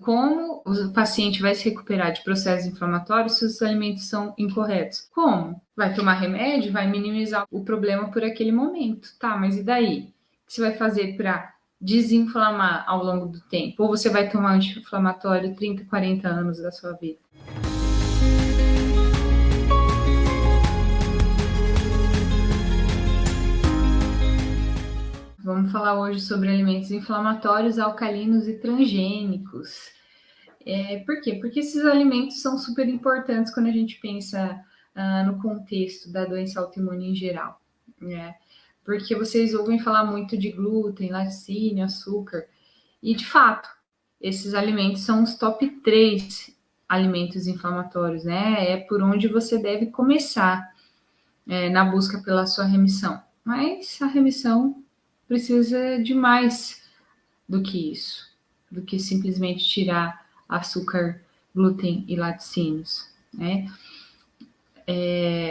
como o paciente vai se recuperar de processos inflamatórios se os alimentos são incorretos? Como? Vai tomar remédio, vai minimizar o problema por aquele momento. Tá, mas e daí? O que você vai fazer para desinflamar ao longo do tempo? Ou você vai tomar anti-inflamatório 30, 40 anos da sua vida? Vamos falar hoje sobre alimentos inflamatórios, alcalinos e transgênicos. Por quê? Porque esses alimentos são super importantes quando a gente pensa no contexto da doença autoimune em geral, né? Porque vocês ouvem falar muito de glúten, laticínio, açúcar, e de fato, esses alimentos são os top 3 alimentos inflamatórios, né? É por onde você deve começar na busca pela sua remissão. Mas a remissão precisa de mais do que isso, do que simplesmente tirar açúcar, glúten e laticínios, né?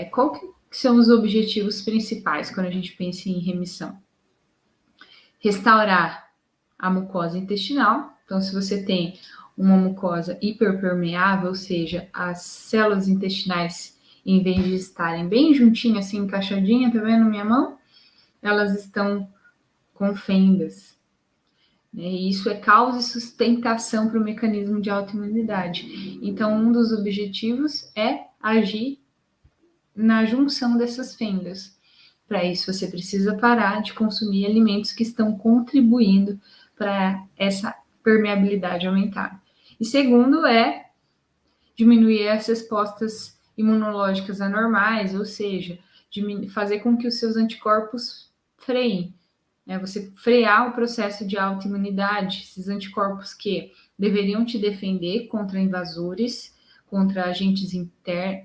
Qual que são os objetivos principais quando a gente pensa em remissão? Restaurar a mucosa intestinal. Então, se você tem uma mucosa hiperpermeável, ou seja, as células intestinais, em vez de estarem bem juntinhas, assim, encaixadinhas, tá vendo minha mão? Elas estão com fendas. E isso é causa e sustentação para o mecanismo de autoimunidade. Então, um dos objetivos é agir na junção dessas fendas. Para isso, você precisa parar de consumir alimentos que estão contribuindo para essa permeabilidade aumentar. E segundo é diminuir as respostas imunológicas anormais, ou seja, fazer com que os seus anticorpos freiem. Você frear o processo de autoimunidade, esses anticorpos que deveriam te defender contra invasores, contra agentes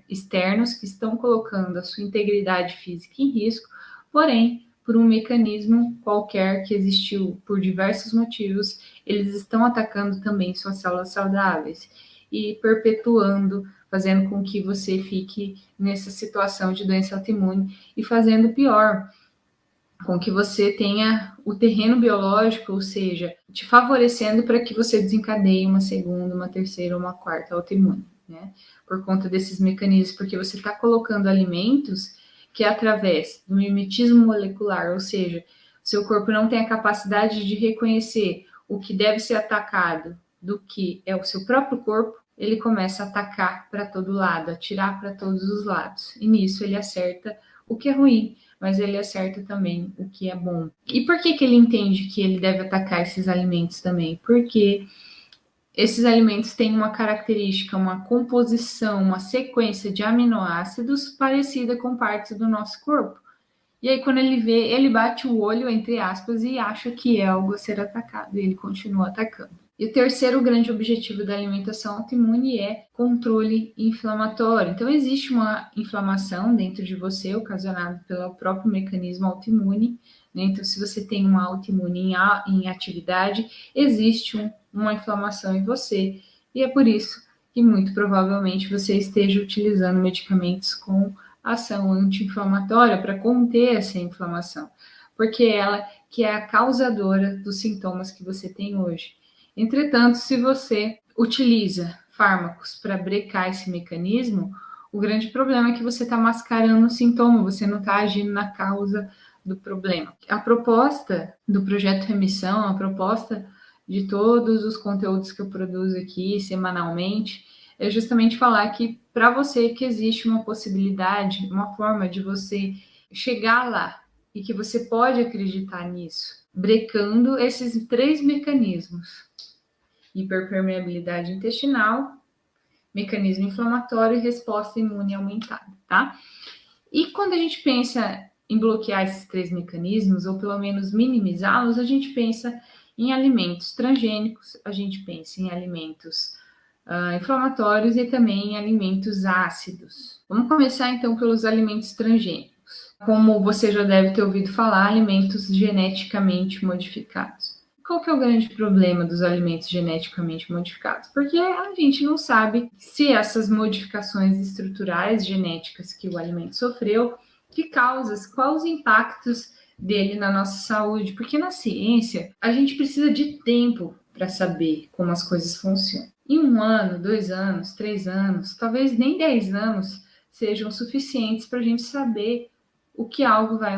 externos que estão colocando a sua integridade física em risco, porém, por um mecanismo qualquer que existiu por diversos motivos, eles estão atacando também suas células saudáveis e perpetuando, fazendo com que você fique nessa situação de doença autoimune e fazendo pior, com que você tenha o terreno biológico, ou seja, te favorecendo para que você desencadeie uma segunda, uma terceira ou uma quarta autoimune, né? Por conta desses mecanismos, porque você está colocando alimentos que através do mimetismo molecular, ou seja, seu corpo não tem a capacidade de reconhecer o que deve ser atacado do que é o seu próprio corpo, ele começa a atacar para todo lado, atirar para todos os lados. E nisso ele acerta o que é ruim, mas ele acerta também o que é bom. E por que ele entende que ele deve atacar esses alimentos também? Porque esses alimentos têm uma característica, uma composição, uma sequência de aminoácidos parecida com partes do nosso corpo. E aí, quando ele vê, ele bate o olho, entre aspas, e acha que é algo a ser atacado, e ele continua atacando. E o terceiro grande objetivo da alimentação autoimune é controle inflamatório. Então, existe uma inflamação dentro de você, ocasionada pelo próprio mecanismo autoimune, né? Então, se você tem uma autoimune em atividade, existe uma inflamação em você. E é por isso que, muito provavelmente, você esteja utilizando medicamentos com ação anti-inflamatória para conter essa inflamação, porque ela que é a causadora dos sintomas que você tem hoje. Entretanto, se você utiliza fármacos para brecar esse mecanismo, o grande problema é que você está mascarando o sintoma, você não está agindo na causa do problema. A proposta do Projeto Remissão, a proposta de todos os conteúdos que eu produzo aqui semanalmente, é justamente falar que para você que existe uma possibilidade, uma forma de você chegar lá e que você pode acreditar nisso, brecando esses 3 mecanismos: hiperpermeabilidade intestinal, mecanismo inflamatório e resposta imune aumentada, tá? E quando a gente pensa em bloquear esses 3 mecanismos, ou pelo menos minimizá-los, a gente pensa em alimentos transgênicos, a gente pensa em alimentos inflamatórios e também em alimentos ácidos. Vamos começar então pelos alimentos transgênicos. Como você já deve ter ouvido falar, alimentos geneticamente modificados. Qual que é o grande problema dos alimentos geneticamente modificados? Porque a gente não sabe se essas modificações estruturais genéticas que o alimento sofreu, quais os impactos dele na nossa saúde, porque na ciência a gente precisa de tempo para saber como as coisas funcionam. Em 1 ano, 2 anos, 3 anos, talvez nem 10 anos sejam suficientes para a gente saber o que algo vai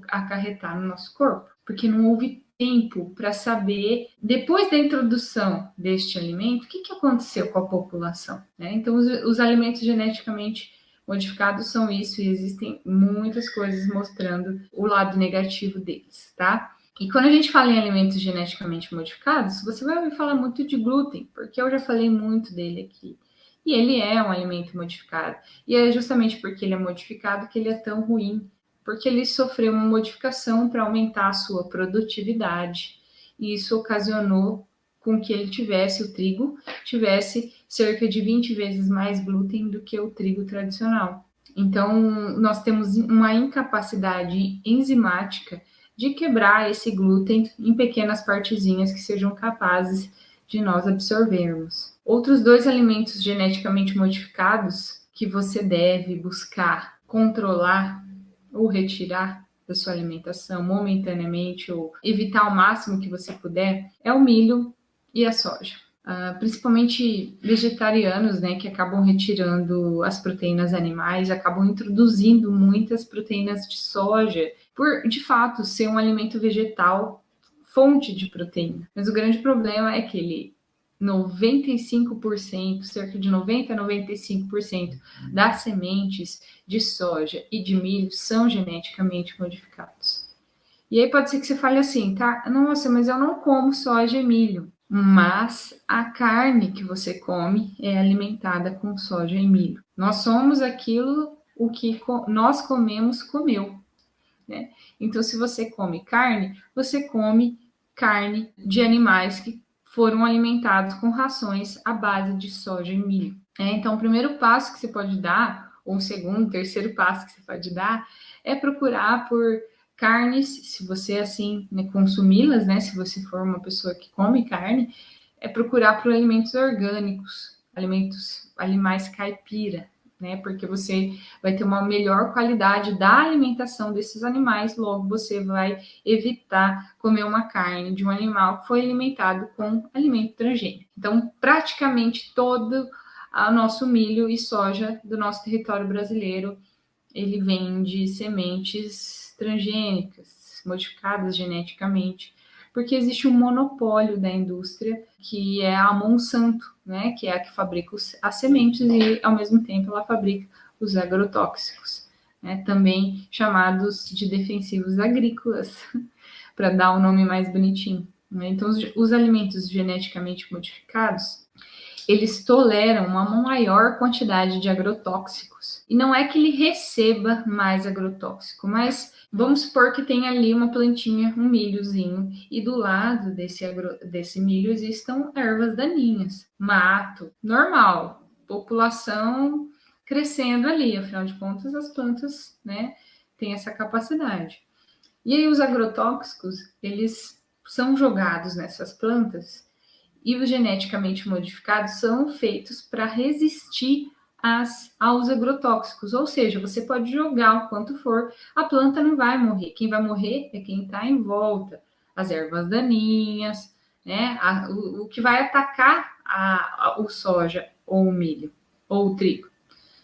acarretar no nosso corpo, porque não houve tempo para saber, depois da introdução deste alimento, o que aconteceu com a população, né? Então, os alimentos geneticamente modificados são isso, e existem muitas coisas mostrando o lado negativo deles, tá? E quando a gente fala em alimentos geneticamente modificados, você vai ouvir falar muito de glúten, porque eu já falei muito dele aqui. E ele é um alimento modificado. E é justamente porque ele é modificado que ele é tão ruim, porque ele sofreu uma modificação para aumentar a sua produtividade. E isso ocasionou com que ele tivesse, o trigo, tivesse cerca de 20 vezes mais glúten do que o trigo tradicional. Então, nós temos uma incapacidade enzimática de quebrar esse glúten em pequenas partezinhas que sejam capazes de nós absorvermos. Outros 2 alimentos geneticamente modificados que você deve buscar controlar ou retirar da sua alimentação momentaneamente ou evitar ao máximo que você puder é o milho e a soja. Principalmente vegetarianos, né, que acabam retirando as proteínas animais, acabam introduzindo muitas proteínas de soja, por de fato ser um alimento vegetal fonte de proteína. Mas o grande problema é que ele 95%, cerca de 90 a 95% das sementes de soja e de milho são geneticamente modificados. E aí pode ser que você fale assim, tá? Nossa, mas eu não como soja e milho. Mas a carne que você come é alimentada com soja e milho. Nós somos aquilo o que nós comemos, comeu, né? Então, se você come carne, você come carne de animais que foram alimentados com rações à base de soja e milho. Então, o primeiro passo que você pode dar, ou o segundo, terceiro passo que você pode dar, é procurar por carnes, se você assim, né, consumi-las, né? Se você for uma pessoa que come carne, é procurar por alimentos orgânicos, animais caipira, né? Porque você vai ter uma melhor qualidade da alimentação desses animais, logo você vai evitar comer uma carne de um animal que foi alimentado com alimento transgênico. Então, praticamente todo o nosso milho e soja do nosso território brasileiro, ele vem de sementes transgênicas, modificadas geneticamente, porque existe um monopólio da indústria, que é a Monsanto, né, que é a que fabrica as sementes e, ao mesmo tempo, ela fabrica os agrotóxicos, né, também chamados de defensivos agrícolas, para dar um nome mais bonitinho, né? Então, os alimentos geneticamente modificados, eles toleram uma maior quantidade de agrotóxicos. E não é que ele receba mais agrotóxico, mas vamos supor que tem ali uma plantinha, um milhozinho, e do lado desse milho existam ervas daninhas, mato, normal, população crescendo ali, afinal de contas as plantas, né, têm essa capacidade. E aí os agrotóxicos, eles são jogados nessas plantas e os geneticamente modificados são feitos para resistir aos agrotóxicos, ou seja, você pode jogar o quanto for, a planta não vai morrer. Quem vai morrer é quem está em volta, as ervas daninhas, né? O que vai atacar o soja ou o milho ou o trigo,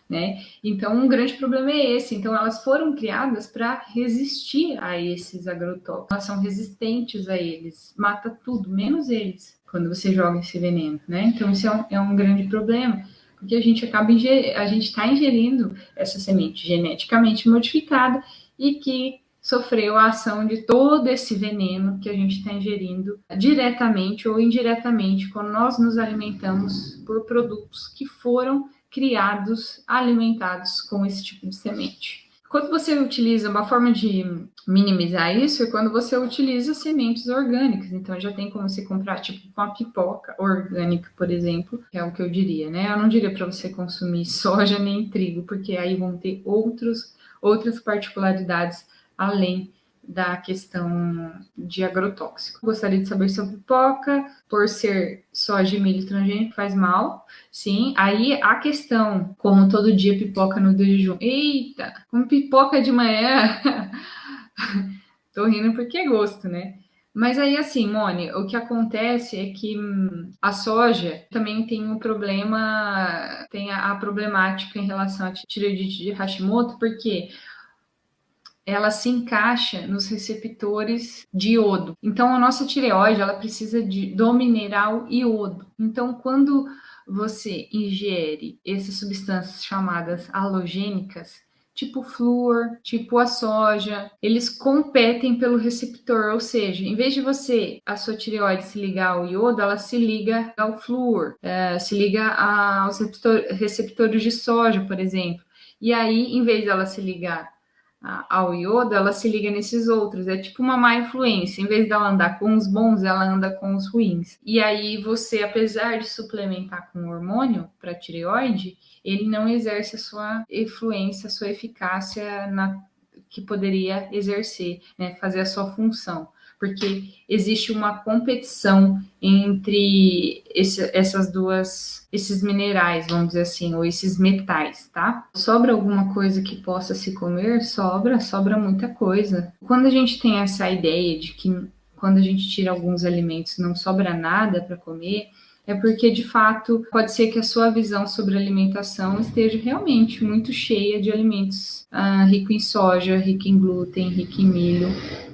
né? Então, um grande problema é esse. Então, elas foram criadas para resistir a esses agrotóxicos. Elas são resistentes a eles, mata tudo, menos eles, quando você joga esse veneno, né? Então, isso é um grande problema, porque a gente está ingerindo essa semente geneticamente modificada e que sofreu a ação de todo esse veneno que a gente está ingerindo diretamente ou indiretamente quando nós nos alimentamos por produtos que foram criados, alimentados com esse tipo de semente. Quando você utiliza uma forma de minimizar isso é quando você utiliza sementes orgânicas. Então já tem como você comprar tipo uma pipoca orgânica, por exemplo, que é o que eu diria, né? Eu não diria para você consumir soja nem trigo, porque aí vão ter outras particularidades além da questão de agrotóxico. Gostaria de saber sobre pipoca, por ser soja e milho transgênico faz mal, sim. Aí a questão, como todo dia pipoca no jejum. Eita, como pipoca de manhã. Tô rindo porque é gosto, né? Mas aí, assim, Moni, o que acontece é que a soja também tem um problema, tem a problemática em relação à tireoidite de Hashimoto, porque ela se encaixa nos receptores de iodo. Então, a nossa tireoide, ela precisa do mineral iodo. Então, quando você ingere essas substâncias chamadas halogênicas, tipo flúor, tipo a soja, eles competem pelo receptor, ou seja, em vez de a sua tireoide se ligar ao iodo, ela se liga ao flúor, se liga aos receptores de soja, por exemplo. E aí, em vez dela se ligar ao iodo, ela se liga nesses outros. É tipo uma má influência. Em vez dela andar com os bons, ela anda com os ruins. E aí você, apesar de suplementar com hormônio para tireoide, ele não exerce a sua influência, a sua eficácia que poderia exercer, né, fazer a sua função, porque existe uma competição entre esses minerais, vamos dizer assim, ou esses metais, tá? Sobra alguma coisa que possa se comer? Sobra muita coisa. Quando a gente tem essa ideia de que quando a gente tira alguns alimentos não sobra nada para comer, é porque de fato pode ser que a sua visão sobre alimentação esteja realmente muito cheia de alimentos rico em soja, rico em glúten, rico em milho,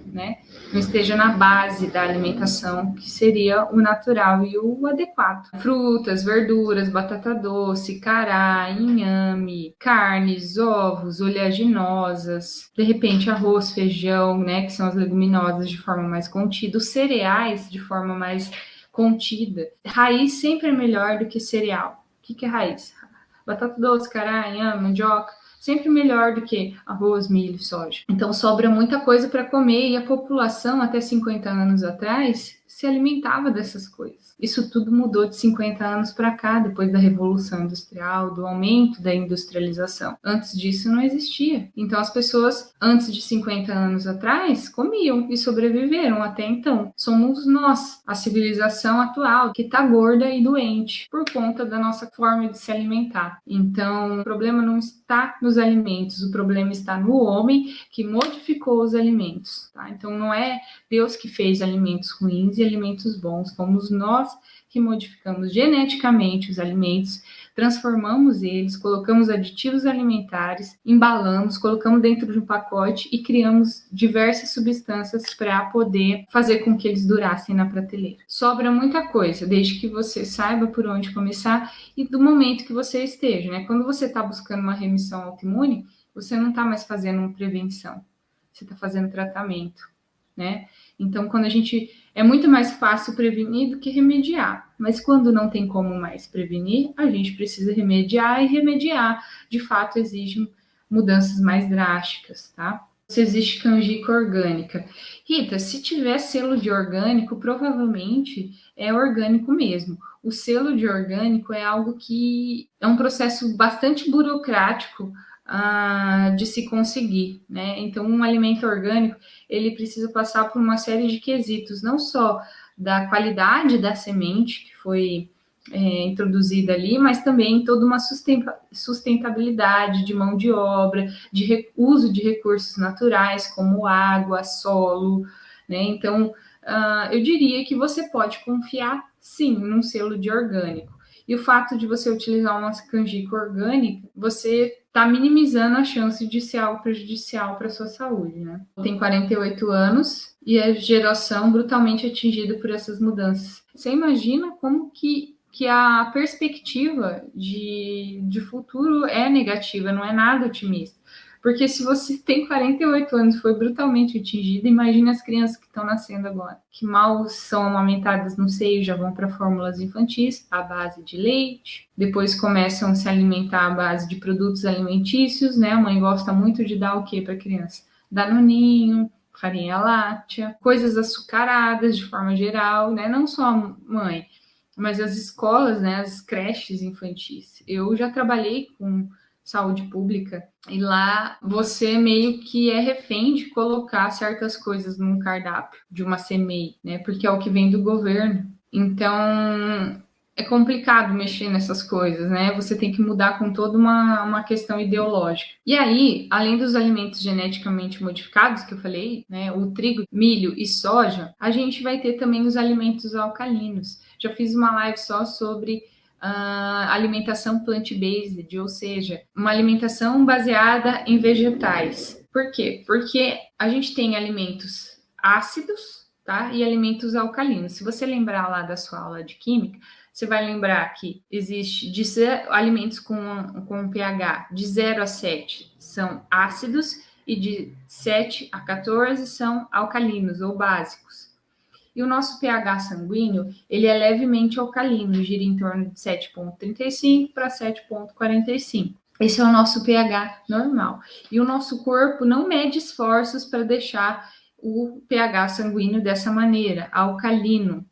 né? Não esteja na base da alimentação, que seria o natural e o adequado. Frutas, verduras, batata doce, cará, inhame, carnes, ovos, oleaginosas, de repente arroz, feijão, né, que são as leguminosas de forma mais contida, os cereais de forma mais contida. Raiz sempre é melhor do que cereal. O que é raiz? Batata doce, cará, inhame, mandioca, sempre melhor do que arroz, milho, soja. Então sobra muita coisa para comer e a população até 50 anos atrás se alimentava dessas coisas. Isso tudo mudou de 50 anos para cá, depois da Revolução Industrial, do aumento da industrialização. Antes disso não existia. Então as pessoas, antes de 50 anos atrás, comiam e sobreviveram até então. Somos nós, a civilização atual, que está gorda e doente por conta da nossa forma de se alimentar. Então, o problema não está nos alimentos, o problema está no homem que modificou os alimentos. Tá? Então, não é Deus que fez alimentos ruins e alimentos bons, fomos nós que modificamos geneticamente os alimentos, transformamos eles, colocamos aditivos alimentares, embalamos, colocamos dentro de um pacote e criamos diversas substâncias para poder fazer com que eles durassem na prateleira. Sobra muita coisa, desde que você saiba por onde começar e do momento que você esteja, né? Quando você está buscando uma remissão autoimune, você não está mais fazendo uma prevenção, você está fazendo tratamento, né? Então, quando a gente é muito mais fácil prevenir do que remediar, mas quando não tem como mais prevenir, a gente precisa remediar e remediar, de fato, exige mudanças mais drásticas, tá? Se existe canjica orgânica. Rita, se tiver selo de orgânico, provavelmente é orgânico mesmo. O selo de orgânico é algo que é um processo bastante burocrático de se conseguir, né? Então, um alimento orgânico, ele precisa passar por uma série de quesitos, não só da qualidade da semente que foi introduzida ali, mas também toda uma sustentabilidade de mão de obra, de uso de recursos naturais, como água, solo, né? Então, eu diria que você pode confiar, sim, num selo de orgânico. E o fato de você utilizar uma canjica orgânica, você está minimizando a chance de ser algo prejudicial para a sua saúde, né? Tem 48 anos e é geração brutalmente atingida por essas mudanças. Você imagina como que a perspectiva de futuro é negativa, não é nada otimista. Porque se você tem 48 anos e foi brutalmente atingido, imagine as crianças que estão nascendo agora, que mal são amamentadas no seio, já vão para fórmulas infantis, à base de leite, depois começam a se alimentar à base de produtos alimentícios, né? A mãe gosta muito de dar o que para a criança? Danoninho, farinha láctea, coisas açucaradas de forma geral, né? Não só a mãe, mas as escolas, né? As creches infantis. Eu já trabalhei com saúde pública, e lá você meio que é refém de colocar certas coisas num cardápio de uma CMEI, né? Porque é o que vem do governo. Então, é complicado mexer nessas coisas, né? Você tem que mudar com toda uma questão ideológica. E aí, além dos alimentos geneticamente modificados, que eu falei, né? O trigo, milho e soja, a gente vai ter também os alimentos alcalinos. Já fiz uma live só sobre alimentação plant-based, ou seja, uma alimentação baseada em vegetais. Por quê? Porque a gente tem alimentos ácidos, tá? E alimentos alcalinos. Se você lembrar lá da sua aula de química, você vai lembrar que existe alimentos com pH de 0 a 7 são ácidos e de 7 a 14 são alcalinos ou básicos. E o nosso pH sanguíneo, ele é levemente alcalino, gira em torno de 7,35 para 7,45. Esse é o nosso pH normal. E o nosso corpo não mede esforços para deixar o pH sanguíneo dessa maneira, alcalino.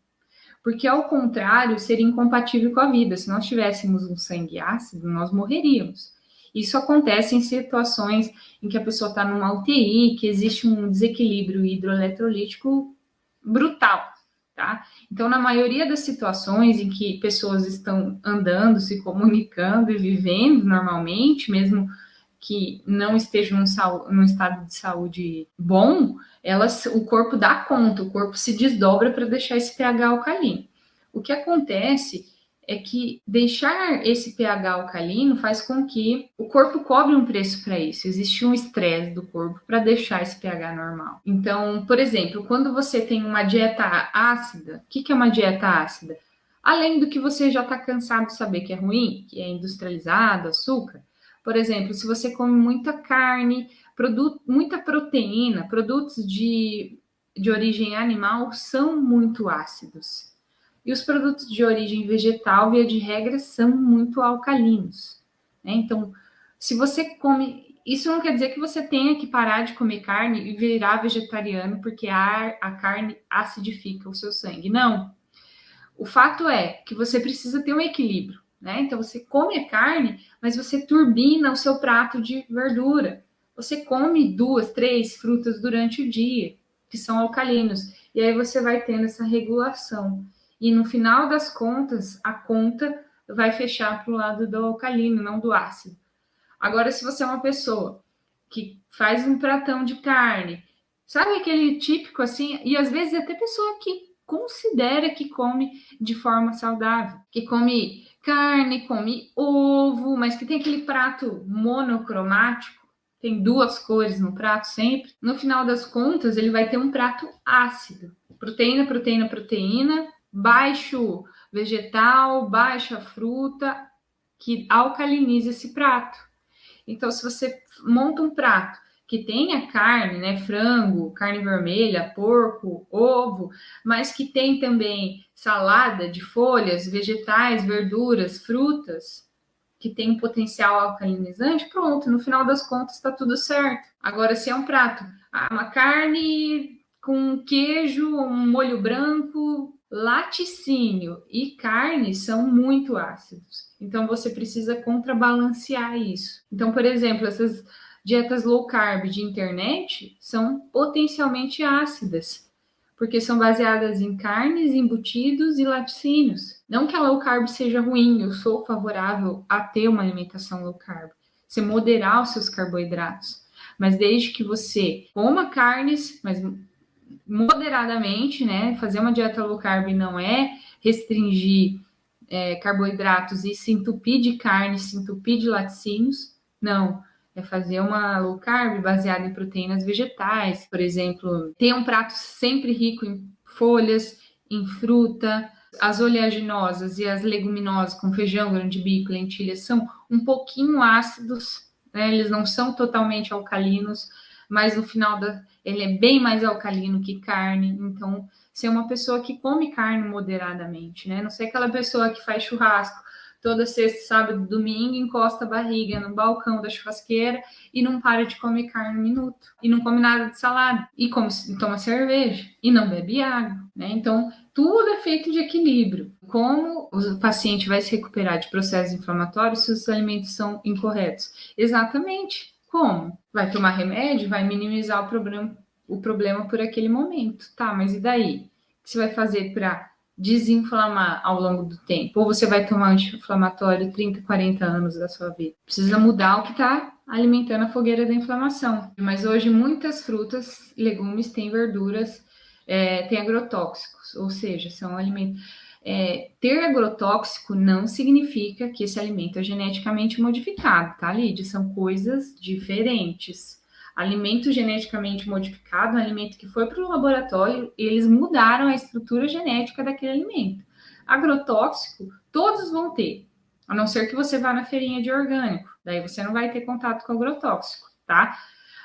Porque, ao contrário, seria incompatível com a vida. Se nós tivéssemos um sangue ácido, nós morreríamos. Isso acontece em situações em que a pessoa está numa UTI, que existe um desequilíbrio hidroeletrolítico brutal, tá? Então, na maioria das situações em que pessoas estão andando, se comunicando e vivendo normalmente, mesmo que não estejam num estado de saúde bom, o corpo dá conta, o corpo se desdobra para deixar esse pH alcalino. O que acontece é que deixar esse pH alcalino faz com que o corpo cobre um preço para isso. Existe um estresse do corpo para deixar esse pH normal. Então, por exemplo, quando você tem uma dieta ácida, o que é uma dieta ácida? Além do que você já está cansado de saber que é ruim, que é industrializado, açúcar, por exemplo, se você come muita carne, muita proteína, produtos de origem animal são muito ácidos. E os produtos de origem vegetal, via de regra, são muito alcalinos. Né? Então, se você come... Isso não quer dizer que você tenha que parar de comer carne e virar vegetariano, porque a carne acidifica o seu sangue. Não. O fato é que você precisa ter um equilíbrio. Né? Então, você come a carne, mas você turbina o seu prato de verdura. Você come 2, 3 frutas durante o dia, que são alcalinos. E aí você vai tendo essa regulação. E no final das contas, a conta vai fechar para o lado do alcalino, não do ácido. Agora, se você é uma pessoa que faz um pratão de carne, sabe aquele típico assim, e às vezes até pessoa que considera que come de forma saudável, que come carne, come ovo, mas que tem aquele prato monocromático, tem 2 cores no prato sempre, no final das contas ele vai ter um prato ácido. Proteína, proteína, proteína, baixo vegetal, baixa fruta, que alcaliniza esse prato. Então, se você monta um prato que tenha carne, né, frango, carne vermelha, porco, ovo, mas que tem também salada de folhas, vegetais, verduras, frutas, que tem um potencial alcalinizante, pronto, no final das contas está tudo certo. Agora, se é um prato, uma carne com queijo, um molho branco, laticínio e carne são muito ácidos. Então, você precisa contrabalancear isso. Então, por exemplo, essas dietas low carb de internet são potencialmente ácidas, porque são baseadas em carnes, embutidos e laticínios. Não que a low carb seja ruim, eu sou favorável a ter uma alimentação low carb, você moderar os seus carboidratos, mas desde que você coma carnes, mas moderadamente, né? Fazer uma dieta low carb não é restringir carboidratos e se entupir de carne, se entupir de laticínios, não. É fazer uma low carb baseada em proteínas vegetais, por exemplo, ter um prato sempre rico em folhas, em fruta. As oleaginosas e as leguminosas, com feijão, grão de bico, lentilhas, são um pouquinho ácidos, né? Eles não são totalmente alcalinos, mas no final ele é bem mais alcalino que carne. Então, ser uma pessoa que come carne moderadamente, né? Não ser aquela pessoa que faz churrasco toda sexta, sábado, domingo, encosta a barriga no balcão da churrasqueira e não para de comer carne um minuto. E não come nada de salada. E toma cerveja. E não bebe água, né? Então, tudo é feito de equilíbrio. Como o paciente vai se recuperar de processos inflamatórios se os alimentos são incorretos? Exatamente. Como? Vai tomar remédio, vai minimizar o problema por aquele momento. Tá, mas e daí? O que você vai fazer para desinflamar ao longo do tempo, ou você vai tomar anti-inflamatório 30, 40 anos da sua vida. Precisa mudar o que está alimentando a fogueira da inflamação. Mas hoje muitas frutas, legumes têm verduras, têm agrotóxicos, ou seja, são alimentos. Ter agrotóxico não significa que esse alimento é geneticamente modificado, tá, Lídia? São coisas diferentes. Alimento geneticamente modificado, um alimento que foi para o laboratório, eles mudaram a estrutura genética daquele alimento. Agrotóxico, todos vão ter, a não ser que você vá na feirinha de orgânico, daí você não vai ter contato com agrotóxico, tá?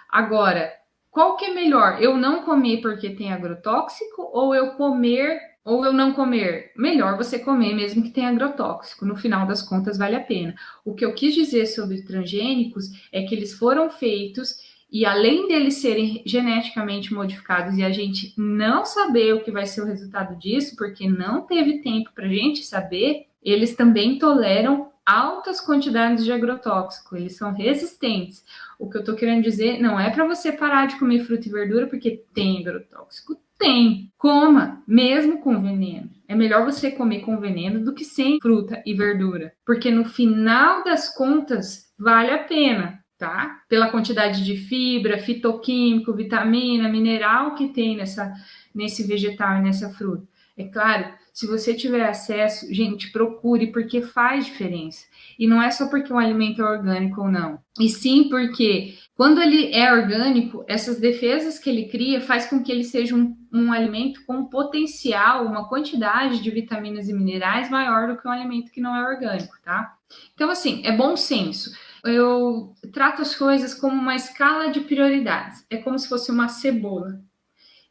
Agora, qual que é melhor? Eu não comer porque tem agrotóxico ou eu comer ou eu não comer? Melhor você comer mesmo que tenha agrotóxico. No final das contas, vale a pena. O que eu quis dizer sobre transgênicos é que eles foram feitos e além deles serem geneticamente modificados e a gente não saber o que vai ser o resultado disso, porque não teve tempo para a gente saber, eles também toleram altas quantidades de agrotóxico, eles são resistentes. O que eu estou querendo dizer não é para você parar de comer fruta e verdura porque tem agrotóxico. Tem. Coma, mesmo com veneno. É melhor você comer com veneno do que sem fruta e verdura, porque no final das contas vale a pena. Tá? Pela quantidade de fibra, fitoquímico, vitamina, mineral que tem nesse vegetal e nessa fruta. É claro, se você tiver acesso, gente, procure, porque faz diferença. E não é só porque o alimento é orgânico ou não. E sim porque, quando ele é orgânico, essas defesas que ele cria faz com que ele seja um alimento com potencial, uma quantidade de vitaminas e minerais maior do que um alimento que não é orgânico, tá? Então, assim, é bom senso. Eu trato as coisas como uma escala de prioridades. É como se fosse uma cebola.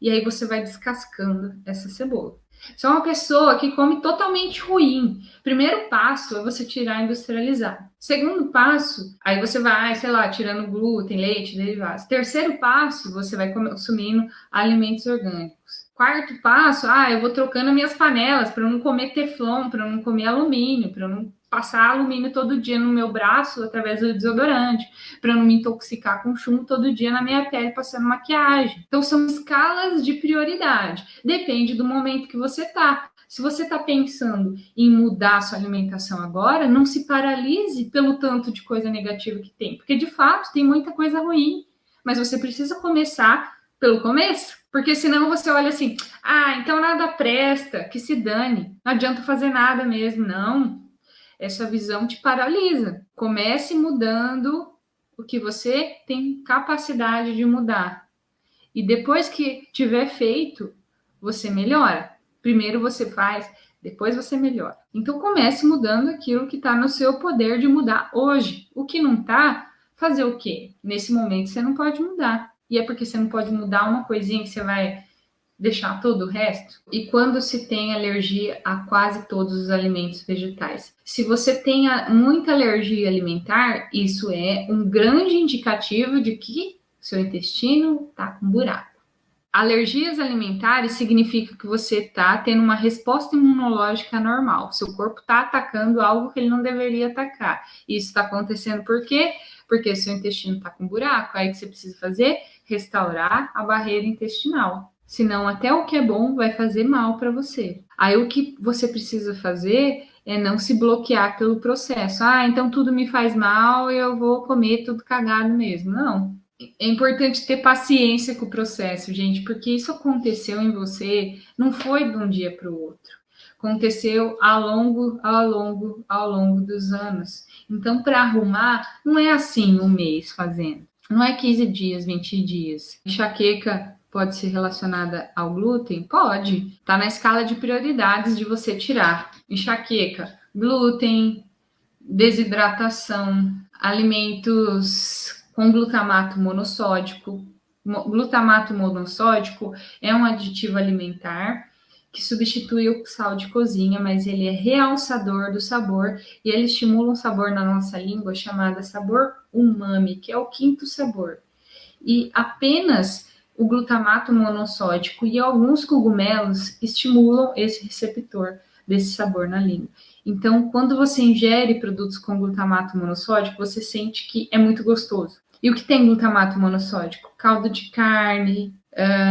E aí você vai descascando essa cebola. Se é uma pessoa que come totalmente ruim, primeiro passo é você tirar industrializado. Segundo passo, aí você vai, sei lá, tirando glúten, leite, derivados. Terceiro passo, você vai consumindo alimentos orgânicos. Quarto passo, eu vou trocando minhas panelas para eu não comer teflon, para eu não comer alumínio, para eu não passar alumínio todo dia no meu braço através do desodorante, para eu não me intoxicar com chumbo todo dia na minha pele passando maquiagem. Então são escalas de prioridade. Depende do momento que você tá. Se você está pensando em mudar a sua alimentação agora, não se paralise pelo tanto de coisa negativa que tem, porque de fato tem muita coisa ruim, mas você precisa começar pelo começo, porque senão você olha assim, então nada presta, que se dane, não adianta fazer nada mesmo, não. Essa visão te paralisa. Comece mudando o que você tem capacidade de mudar. E depois que tiver feito, você melhora. Primeiro você faz, depois você melhora. Então comece mudando aquilo que está no seu poder de mudar hoje. O que não está, fazer o quê? Nesse momento você não pode mudar. E é porque você não pode mudar uma coisinha que você vai deixar todo o resto? E quando se tem alergia a quase todos os alimentos vegetais? Se você tem muita alergia alimentar, isso é um grande indicativo de que seu intestino está com buraco. Alergias alimentares significa que você está tendo uma resposta imunológica anormal. Seu corpo está atacando algo que ele não deveria atacar. Isso está acontecendo por quê? Porque seu intestino está com buraco. Aí o que você precisa fazer? Restaurar a barreira intestinal. Senão até o que é bom vai fazer mal para você. Aí o que você precisa fazer é não se bloquear pelo processo. Então tudo me faz mal e eu vou comer tudo cagado mesmo. Não. É importante ter paciência com o processo, gente, porque isso aconteceu em você, não foi de um dia para o outro. Aconteceu ao longo dos anos. Então, para arrumar, não é assim um mês fazendo. Não é 15 dias, 20 dias. Enxaqueca pode ser relacionada ao glúten? Pode. Está na escala de prioridades de você tirar. Enxaqueca, glúten, desidratação, alimentos com glutamato monossódico. Glutamato monossódico é um aditivo alimentar que substitui o sal de cozinha, mas ele é realçador do sabor e ele estimula um sabor na nossa língua chamado sabor umami, que é o quinto sabor. E apenas o glutamato monossódico e alguns cogumelos estimulam esse receptor desse sabor na língua. Então, quando você ingere produtos com glutamato monossódico, você sente que é muito gostoso. E o que tem glutamato monossódico? Caldo de carne,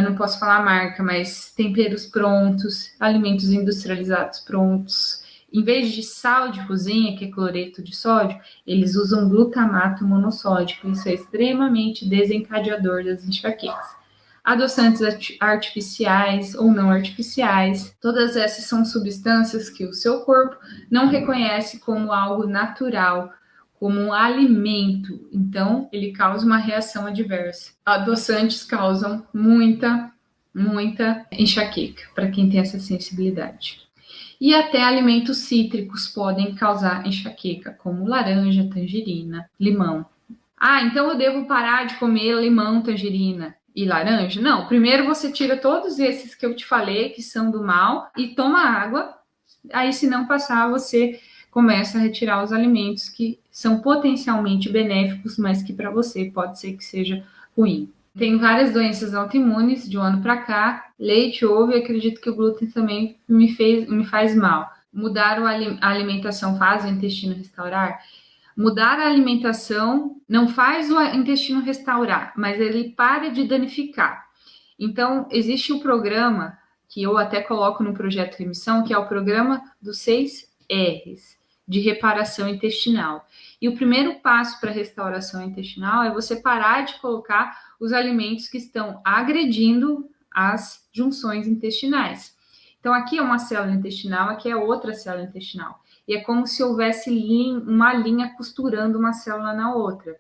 não posso falar a marca, mas temperos prontos, alimentos industrializados prontos. Em vez de sal de cozinha, que é cloreto de sódio, eles usam glutamato monossódico. Isso é extremamente desencadeador das enxaquecas. Adoçantes artificiais ou não artificiais, todas essas são substâncias que o seu corpo não reconhece como algo natural, como um alimento. Então, ele causa uma reação adversa. Adoçantes causam muita enxaqueca para quem tem essa sensibilidade. E até alimentos cítricos podem causar enxaqueca, como laranja, tangerina, limão. Ah, então eu devo parar de comer limão, tangerina e laranja? Não, primeiro você tira todos esses que eu te falei, que são do mal, e toma água. Aí, se não passar, você começa a retirar os alimentos que são potencialmente benéficos, mas que para você pode ser que seja ruim. Tem várias doenças autoimunes de um ano para cá. Leite, ovo, e acredito que o glúten também me faz mal. Mudar a alimentação faz o intestino restaurar? Mudar a alimentação não faz o intestino restaurar, mas ele para de danificar. Então, existe um programa que eu até coloco no projeto Remissão, que é o programa dos 6 R's, de reparação intestinal. E o primeiro passo para a restauração intestinal é você parar de colocar os alimentos que estão agredindo as junções intestinais. Então, aqui é uma célula intestinal, aqui é outra célula intestinal. E é como se houvesse uma linha costurando uma célula na outra.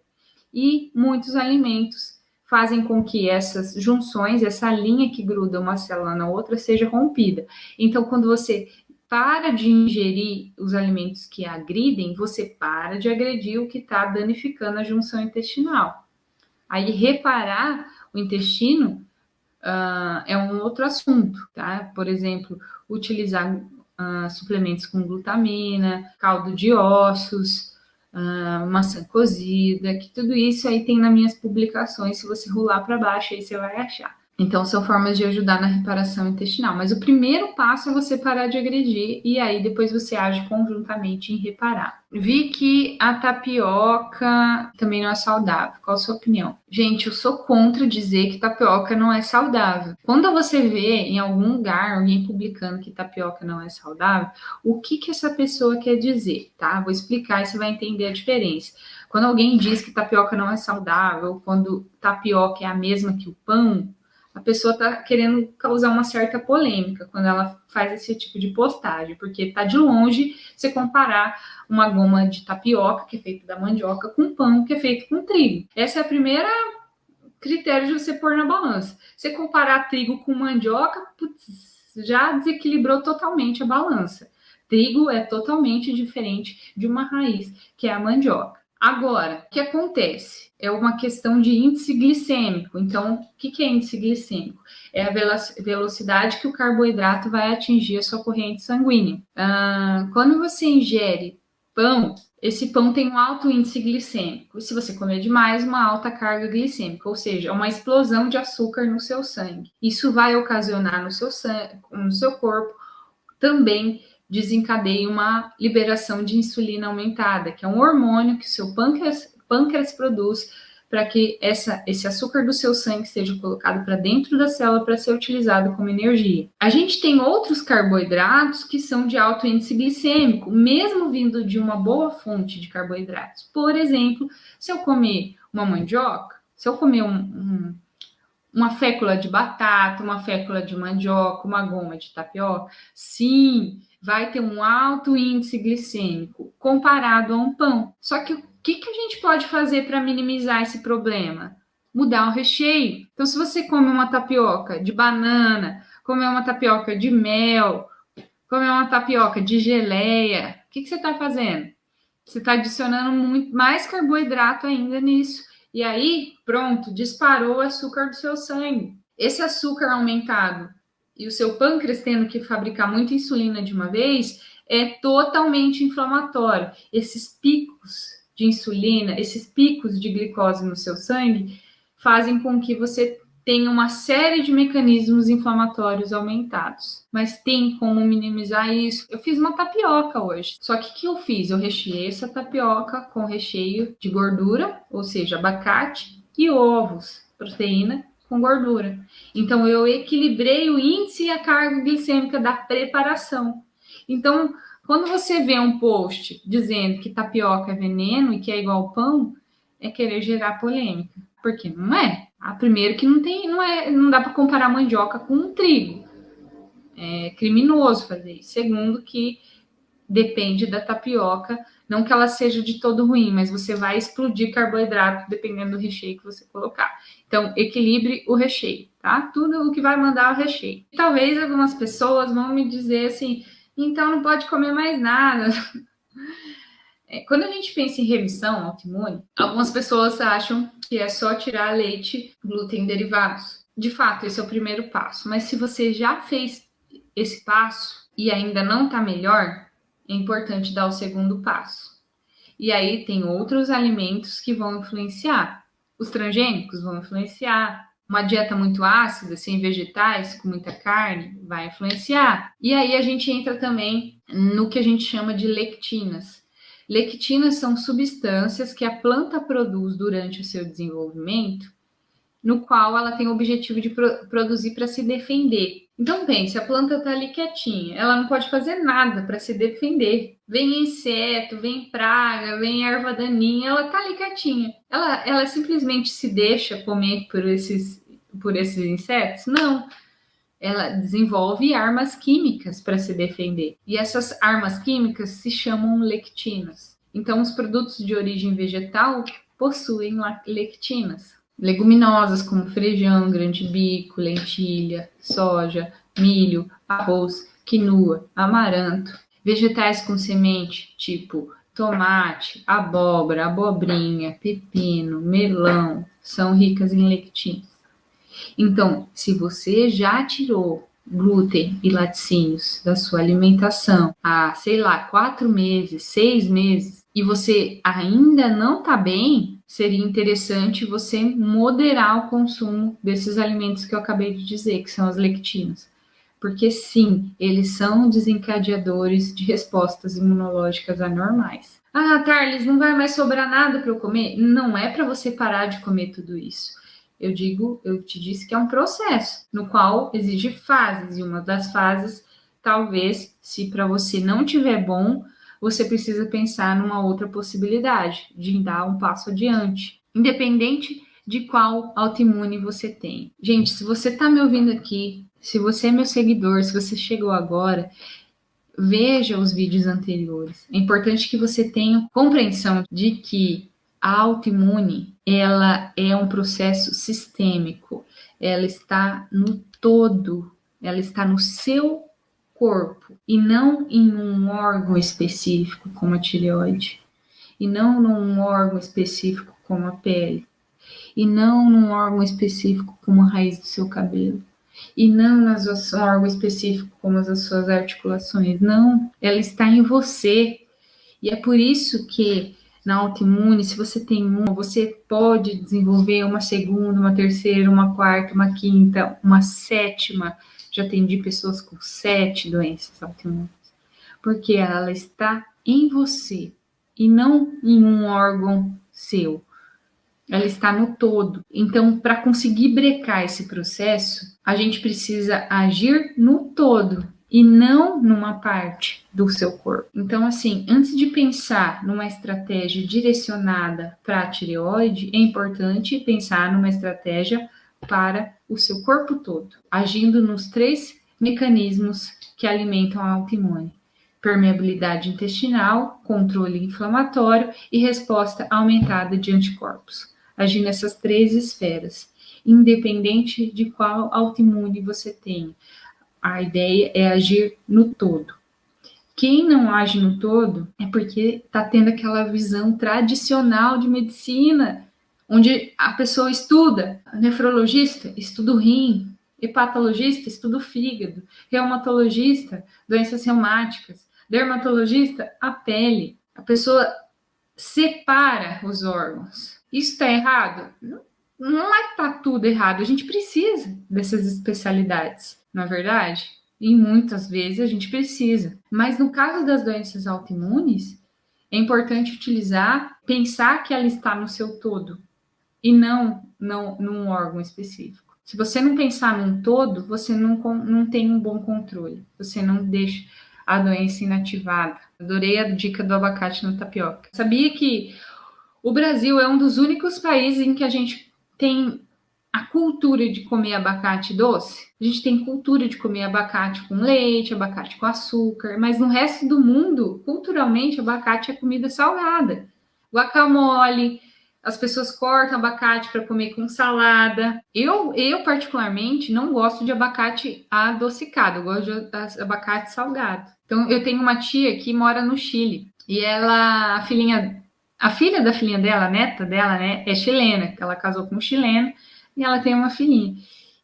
E muitos alimentos fazem com que essas junções, essa linha que gruda uma célula na outra, seja rompida. Então, quando você para de ingerir os alimentos que agridem, você para de agredir o que está danificando a junção intestinal. Aí, reparar o intestino é um outro assunto, tá? Por exemplo, utilizar suplementos com glutamina, caldo de ossos, maçã cozida, que tudo isso aí tem nas minhas publicações. Se você rolar para baixo, aí você vai achar. Então, são formas de ajudar na reparação intestinal. Mas o primeiro passo é você parar de agredir e aí depois você age conjuntamente em reparar. Vi que a tapioca também não é saudável. Qual a sua opinião? Gente, eu sou contra dizer que tapioca não é saudável. Quando você vê em algum lugar alguém publicando que tapioca não é saudável, o que essa pessoa quer dizer, tá? Vou explicar e você vai entender a diferença. Quando alguém diz que tapioca não é saudável, quando tapioca é a mesma que o pão, a pessoa está querendo causar uma certa polêmica quando ela faz esse tipo de postagem, porque está de longe você comparar uma goma de tapioca, que é feita da mandioca, com pão, que é feito com trigo. Essa é a primeira critério de você pôr na balança. Você comparar trigo com mandioca, putz, já desequilibrou totalmente a balança. Trigo é totalmente diferente de uma raiz, que é a mandioca. Agora, o que acontece? É uma questão de índice glicêmico. Então, o que é índice glicêmico? É a velocidade que o carboidrato vai atingir a sua corrente sanguínea. Quando você ingere pão, esse pão tem um alto índice glicêmico. Se você comer demais, uma alta carga glicêmica, ou seja, uma explosão de açúcar no seu sangue. Isso vai ocasionar no seu corpo também desencadeia uma liberação de insulina aumentada, que é um hormônio que o seu pâncreas produz para que esse açúcar do seu sangue seja colocado para dentro da célula para ser utilizado como energia. A gente tem outros carboidratos que são de alto índice glicêmico, mesmo vindo de uma boa fonte de carboidratos. Por exemplo, se eu comer uma mandioca, se eu comer uma fécula de batata, uma fécula de mandioca, uma goma de tapioca, sim, vai ter um alto índice glicêmico comparado a um pão. Só que o que a gente pode fazer para minimizar esse problema? Mudar o recheio. Então, se você come uma tapioca de banana, comer uma tapioca de mel, comer uma tapioca de geleia, o que você está fazendo? Você está adicionando muito mais carboidrato ainda nisso. E aí, pronto, disparou o açúcar do seu sangue. Esse açúcar aumentado e o seu pâncreas tendo que fabricar muita insulina de uma vez é totalmente inflamatório. Esses picos de insulina, esses picos de glicose no seu sangue fazem com que você tenha uma série de mecanismos inflamatórios aumentados. Mas tem como minimizar isso? Eu fiz uma tapioca hoje. Só que o que eu fiz? Eu recheei essa tapioca com recheio de gordura, ou seja, abacate e ovos, proteína com gordura. Então, eu equilibrei o índice e a carga glicêmica da preparação. Então, quando você vê um post dizendo que tapioca é veneno e que é igual pão, é querer gerar polêmica. Porque não é. Primeiro que não dá para comparar mandioca com trigo. É criminoso fazer isso. Segundo que depende da tapioca, não que ela seja de todo ruim, mas você vai explodir carboidrato dependendo do recheio que você colocar. Então, equilibre o recheio, tá? Tudo o que vai mandar é o recheio. Talvez algumas pessoas vão me dizer assim, então não pode comer mais nada. Quando a gente pensa em remissão autoimune, algumas pessoas acham que é só tirar leite, glúten derivados. De fato, esse é o primeiro passo. Mas se você já fez esse passo e ainda não está melhor, é importante dar o segundo passo. E aí tem outros alimentos que vão influenciar. Os transgênicos vão influenciar. Uma dieta muito ácida, sem vegetais, com muita carne, vai influenciar. E aí a gente entra também no que a gente chama de lectinas. Lectinas são substâncias que a planta produz durante o seu desenvolvimento, no qual ela tem o objetivo de produzir para se defender. Então pense, a planta está ali quietinha, ela não pode fazer nada para se defender. Vem inseto, vem praga, vem erva daninha, ela está ali quietinha. Ela simplesmente se deixa comer por esses insetos? Não. Ela desenvolve armas químicas para se defender. E essas armas químicas se chamam lectinas. Então, os produtos de origem vegetal possuem lectinas. Leguminosas como feijão, grande bico, lentilha, soja, milho, arroz, quinoa, amaranto. Vegetais com semente, tipo tomate, abóbora, abobrinha, pepino, melão, são ricas em lectinas. Então, se você já tirou glúten e laticínios da sua alimentação há, 4 meses, 6 meses, e você ainda não está bem, seria interessante você moderar o consumo desses alimentos que eu acabei de dizer, que são as lectinas. Porque sim, eles são desencadeadores de respostas imunológicas anormais. Ah, Carles, não vai mais sobrar nada para eu comer? Não é para você parar de comer tudo isso. Eu te disse que é um processo, no qual exige fases, e uma das fases, talvez, se para você não tiver bom, você precisa pensar numa outra possibilidade, de dar um passo adiante, independente de qual autoimune você tem. Gente, se você está me ouvindo aqui, se você é meu seguidor, se você chegou agora, veja os vídeos anteriores. É importante que você tenha compreensão de que a autoimune, ela é um processo sistêmico, ela está no todo, ela está no seu corpo e não em um órgão específico como a tireoide, e não num órgão específico como a pele, e não num órgão específico como a raiz do seu cabelo, e não nas órgão específico como as suas articulações, não, ela está em você. E é por isso que na autoimune, se você tem uma, você pode desenvolver uma segunda, uma terceira, uma quarta, uma quinta, uma sétima. Já atendi pessoas com 7 doenças autoimunes. Porque ela está em você e não em um órgão seu. Ela está no todo. Então, para conseguir brecar esse processo, a gente precisa agir no todo e não numa parte do seu corpo. Então, assim, antes de pensar numa estratégia direcionada para a tireoide, é importante pensar numa estratégia para o seu corpo todo, agindo nos 3 mecanismos que alimentam a autoimune: permeabilidade intestinal, controle inflamatório e resposta aumentada de anticorpos, agindo nessas 3 esferas, independente de qual autoimune você tenha. A ideia é agir no todo. Quem não age no todo é porque está tendo aquela visão tradicional de medicina, onde a pessoa estuda, nefrologista estuda o rim, hepatologista estuda o fígado, reumatologista, doenças reumáticas, dermatologista, a pele. A pessoa separa os órgãos. Isso está errado? Não é que está tudo errado, a gente precisa dessas especialidades, não é verdade? E muitas vezes a gente precisa. Mas no caso das doenças autoimunes, é importante pensar que ela está no seu todo e não num órgão específico. Se você não pensar num todo, você não tem um bom controle. Você não deixa a doença inativada. Adorei a dica do abacate na tapioca. Sabia que o Brasil é um dos únicos países em que a gente tem a cultura de comer abacate doce? A gente tem cultura de comer abacate com leite, abacate com açúcar, mas no resto do mundo, culturalmente, abacate é comida salgada. Guacamole, as pessoas cortam abacate para comer com salada. Eu, particularmente, não gosto de abacate adocicado, eu gosto de abacate salgado. Então, eu tenho uma tia que mora no Chile e ela, a filha da filhinha dela, a neta dela, né, é chilena, que ela casou com um chileno e ela tem uma filhinha.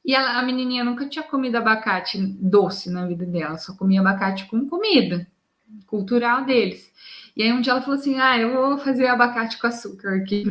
E a menininha nunca tinha comido abacate doce na vida dela, só comia abacate com comida cultural deles. E aí um dia ela falou assim: ah, eu vou fazer abacate com açúcar aqui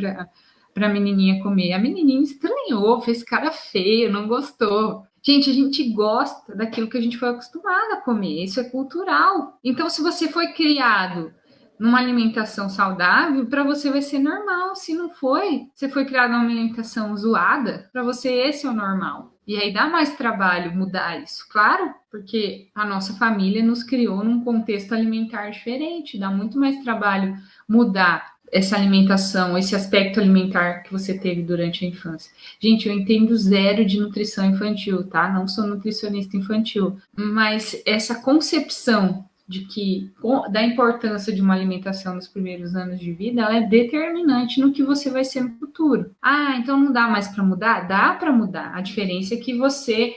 pra menininha comer. A menininha estranhou, fez cara feia, não gostou. Gente, a gente gosta daquilo que a gente foi acostumado a comer, isso é cultural. Então, se você foi criado numa alimentação saudável, para você vai ser normal. Se não foi, você foi criado numa alimentação zoada, para você esse é o normal. E aí dá mais trabalho mudar isso, claro, porque a nossa família nos criou num contexto alimentar diferente, dá muito mais trabalho mudar essa alimentação, esse aspecto alimentar que você teve durante a infância. Gente, eu entendo zero de nutrição infantil, tá? Não sou nutricionista infantil, mas essa concepção de que da importância de uma alimentação nos primeiros anos de vida, ela é determinante no que você vai ser no futuro. Ah, então não dá mais para mudar? Dá para mudar. A diferença é que você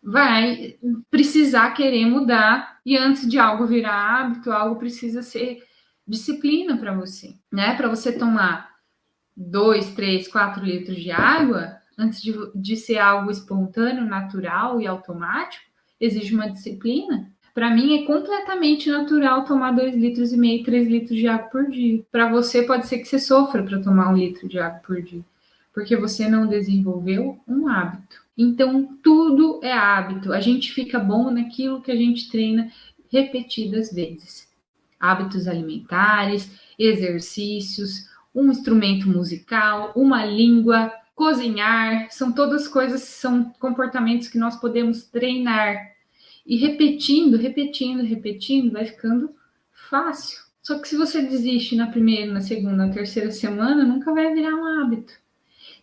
vai precisar querer mudar e antes de algo virar hábito, algo precisa ser disciplina para você, né? Para você tomar 2, 3, 4 litros de água, antes de ser algo espontâneo, natural e automático, exige uma disciplina. Para mim é completamente natural tomar 2,5 litros, 3 litros de água por dia. Para você pode ser que você sofra para tomar 1 litro de água por dia, porque você não desenvolveu um hábito. Então tudo é hábito. A gente fica bom naquilo que a gente treina repetidas vezes. Hábitos alimentares, exercícios, um instrumento musical, uma língua, cozinhar, são todas coisas, são comportamentos que nós podemos treinar. E repetindo, repetindo, repetindo, vai ficando fácil. Só que se você desiste na primeira, na segunda, na terceira semana, nunca vai virar um hábito.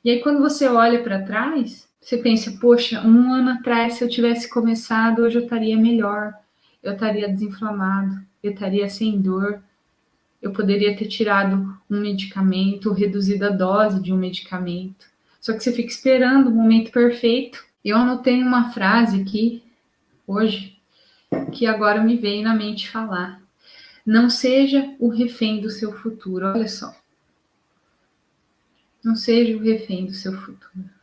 E aí quando você olha para trás, você pensa, poxa, 1 ano atrás, se eu tivesse começado, hoje eu estaria melhor, eu estaria desinflamado, eu estaria sem dor, eu poderia ter tirado um medicamento, reduzido a dose de um medicamento. Só que você fica esperando o momento perfeito. Eu anotei uma frase aqui, hoje, que agora me veio na mente falar. Não seja o refém do seu futuro. Olha só. Não seja o refém do seu futuro.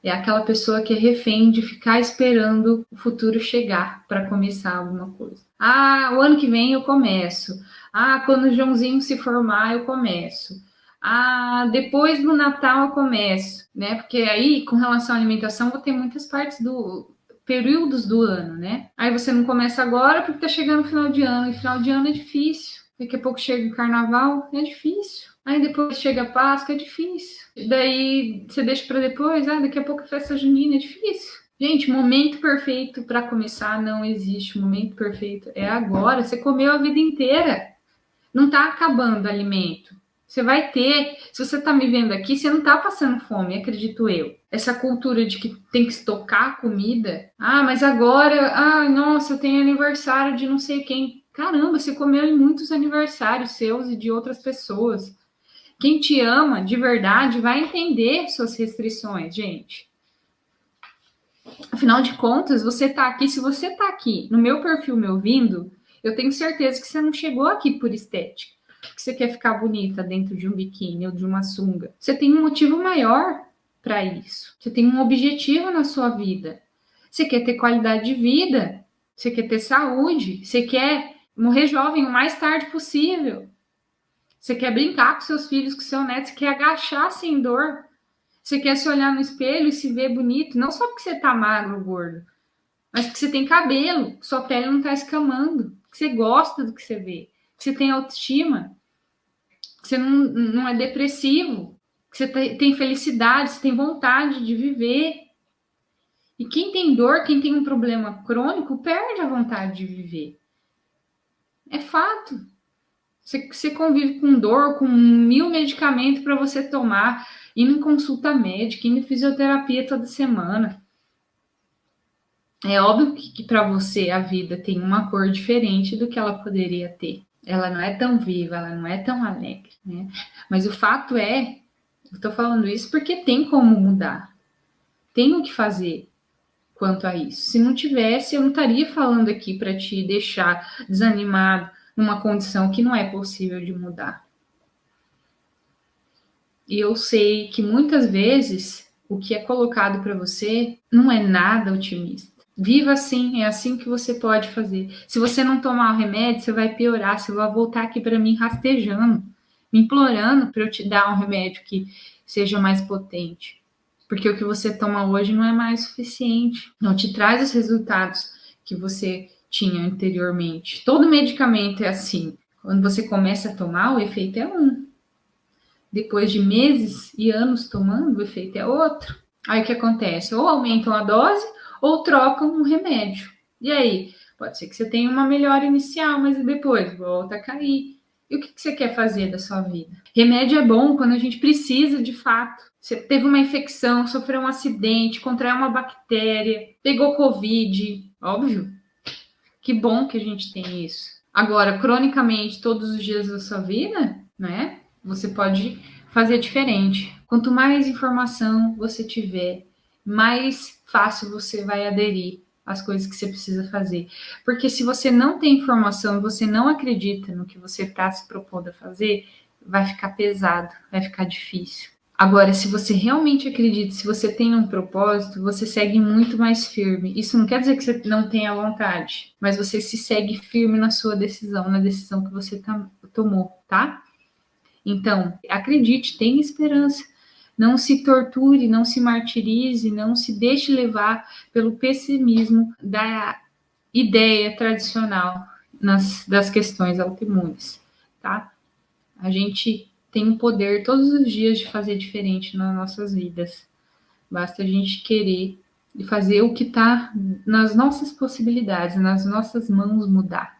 É aquela pessoa que é refém de ficar esperando o futuro chegar para começar alguma coisa. Ah, o ano que vem eu começo. Ah, quando o Joãozinho se formar, eu começo. Ah, depois do Natal eu começo, né? Porque aí, com relação à alimentação, vou ter muitas partes períodos do ano, né? Aí você não começa agora porque tá chegando o final de ano, e final de ano é difícil. Daqui a pouco chega o carnaval, é difícil. Aí depois chega a Páscoa, é difícil. Daí você deixa para depois, daqui a pouco a festa junina, é difícil. Gente, momento perfeito para começar não existe. O momento perfeito é agora. Você comeu a vida inteira. Não tá acabando o alimento. Você vai ter. Se você tá me vendo aqui, você não tá passando fome, acredito eu. Essa cultura de que tem que estocar comida. Ah, mas agora, nossa, eu tenho aniversário de não sei quem. Caramba, você comeu em muitos aniversários seus e de outras pessoas. Quem te ama de verdade vai entender suas restrições, gente. Afinal de contas, você tá aqui. Se você tá aqui no meu perfil me ouvindo, eu tenho certeza que você não chegou aqui por estética, que você quer ficar bonita dentro de um biquíni ou de uma sunga. Você tem um motivo maior para isso. Você tem um objetivo na sua vida. Você quer ter qualidade de vida. Você quer ter saúde. Você quer morrer jovem o mais tarde possível. Você quer brincar com seus filhos, com seu neto. Você quer agachar sem dor. Você quer se olhar no espelho e se ver bonito. Não só porque você tá magro ou gordo, mas porque você tem cabelo, sua pele não tá escamando, que você gosta do que você vê, que você tem autoestima, que você não é depressivo, que você tem felicidade, você tem vontade de viver. E quem tem dor, quem tem um problema crônico, perde a vontade de viver. É fato. Você convive com dor, com 1000 medicamentos para você tomar, indo em consulta médica, indo em fisioterapia toda semana. É óbvio que para você a vida tem uma cor diferente do que ela poderia ter. Ela não é tão viva, ela não é tão alegre, né? Mas o fato é, eu tô falando isso porque tem como mudar. Tem o que fazer quanto a isso. Se não tivesse, eu não estaria falando aqui para te deixar desanimado numa condição que não é possível de mudar. E eu sei que muitas vezes o que é colocado para você não é nada otimista. Viva assim, é assim que você pode fazer. Se você não tomar o remédio, você vai piorar, você vai voltar aqui para mim rastejando, me implorando para eu te dar um remédio que seja mais potente. Porque o que você toma hoje não é mais suficiente, não te traz os resultados que você tinha anteriormente. Todo medicamento é assim. Quando você começa a tomar, o efeito é um. Depois de meses e anos tomando, o efeito é outro. Aí o que acontece? Ou aumentam a dose ou trocam um remédio. E aí? Pode ser que você tenha uma melhora inicial, mas depois volta a cair. E o que você quer fazer da sua vida? Remédio é bom quando a gente precisa de fato. Você teve uma infecção, sofreu um acidente, contraiu uma bactéria, pegou Covid. Óbvio. Que bom que a gente tem isso. Agora, cronicamente, todos os dias da sua vida, né? Você pode fazer diferente. Quanto mais informação você tiver, mais fácil você vai aderir às coisas que você precisa fazer. Porque se você não tem informação, você não acredita no que você está se propondo a fazer, vai ficar pesado, vai ficar difícil. Agora, se você realmente acredita, se você tem um propósito, você segue muito mais firme. Isso não quer dizer que você não tenha vontade, mas você se segue firme na sua decisão, na decisão que você tomou, tá? Então, acredite, tenha esperança. Não se torture, não se martirize, não se deixe levar pelo pessimismo da ideia tradicional das questões autoimunes, tá? A gente tem o poder todos os dias de fazer diferente nas nossas vidas. Basta a gente querer e fazer o que está nas nossas possibilidades, nas nossas mãos mudar.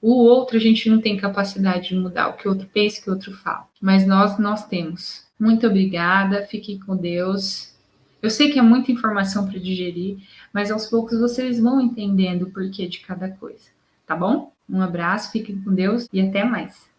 O outro a gente não tem capacidade de mudar, o que o outro pensa, o que o outro fala. Mas nós temos. Muito obrigada, fiquem com Deus. Eu sei que é muita informação para digerir, mas aos poucos vocês vão entendendo o porquê de cada coisa, tá bom? Um abraço, fiquem com Deus e até mais.